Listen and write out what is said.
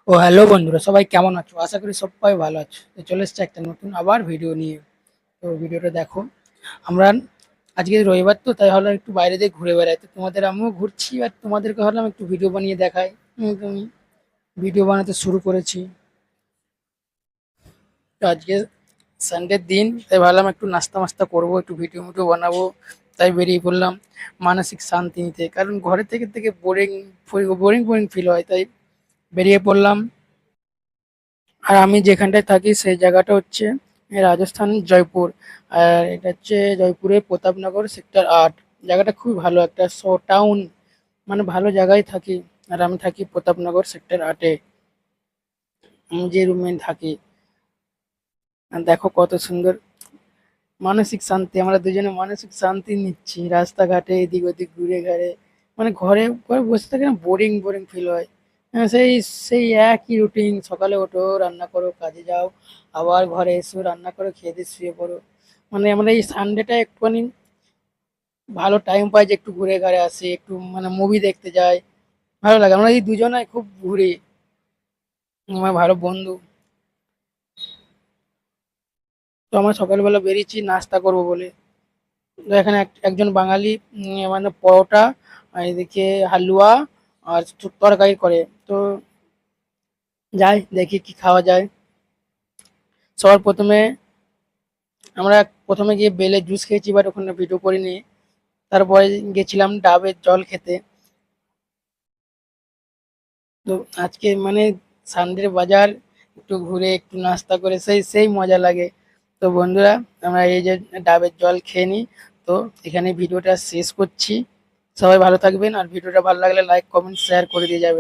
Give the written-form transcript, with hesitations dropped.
ও hello বন্ধুরা, সবাই কেমন আছো? আশা করি সবাই ভালো আছো। তো চলে এসেছে একটা নতুন আবার ভিডিও নিয়ে। তো ভিডিওটা দেখো। আমরা আজকে রবিবার, তো তাই ভাবলাম একটু বাইরে দিয়ে ঘুরে বেড়াই। তো তোমাদের আমিও ঘুরছি আর তোমাদেরকে ভাবলাম একটু ভিডিও বানিয়ে দেখাই। তুমি ভিডিও বানাতে শুরু করেছি। তো আজকে সানডের দিন, তাই ভাবলাম একটু নাস্তা মাস্তা করবো, একটু ভিডিও মিডিও বানাবো। তাই বেরিয়ে পড়লাম মানসিক শান্তি নিতে, কারণ ঘরে থেকে থেকে বোরিং বোরিং বোরিং ফিল হয়, তাই বেরিয়ে পড়লাম। আর আমি যেখানটায় থাকি সেই জায়গাটা হচ্ছে রাজস্থান, জয়পুর। আর এটা হচ্ছে জয়পুরের প্রতাপনগর সেক্টর 8। জায়গাটা খুবই ভালো, একটা টাউন, মানে ভালো জায়গায় থাকি। আর আমি থাকি প্রতাপনগর সেক্টর 8-এ, আমি যে রুমে থাকি। আর দেখো কত সুন্দর মানসিক শান্তি, আমরা দুজনে মানসিক শান্তি নিচ্ছি রাস্তাঘাটে এদিক ওদিক ঘুরে ঘাড়ে। মানে ঘরে ঘরে বসে থাকে না, বোরিং বোরিং ফিল হয়। সেই সেই একই রুটিন, সকালে ওঠো, রান্না করো, কাজে যাও, আবার ঘরে এসো, রান্না করো, খেয়ে দিয়ে শুয়ে পড়ো। মানে আমরা এই সানডেটা একটুখানি ভালো টাইম পাই যে একটু ঘুরে ঘাড়ে আসি, একটু মানে মুভি দেখতে যাই, ভালো লাগে। আমরা এই দুজনে খুব ঘুরি, আমার ভালো বন্ধু। তো আমরা সকালবেলা বেরিয়েছি নাস্তা করবো বলে। তো এখানে একজন বাঙালি মানে পরোটা আর এদিকে হালুয়া আর তরকারি করে। তো যাই দেখি কি খাওয়া যায়। সবার প্রথমে আমরা প্রথমে গিয়ে বেলে জুস খেয়েছি, বাট ওখানে ভিডিও করিনি। তারপরে গেছিলাম ডাবের জল খেতে। তো আজকে মানে সানডের বাজার, একটু ঘুরে একটু নাস্তা করে সেই সেই মজা লাগে। তো বন্ধুরা, আমরা এই যে ডাবের জল খেয়ে নিই। তো এখানে ভিডিওটা শেষ করছি। সবাই ভালো থাকবেন, আর ভিডিওটা ভালো লাগলে লাইক কমেন্ট শেয়ার করে দিয়ে যাবেন।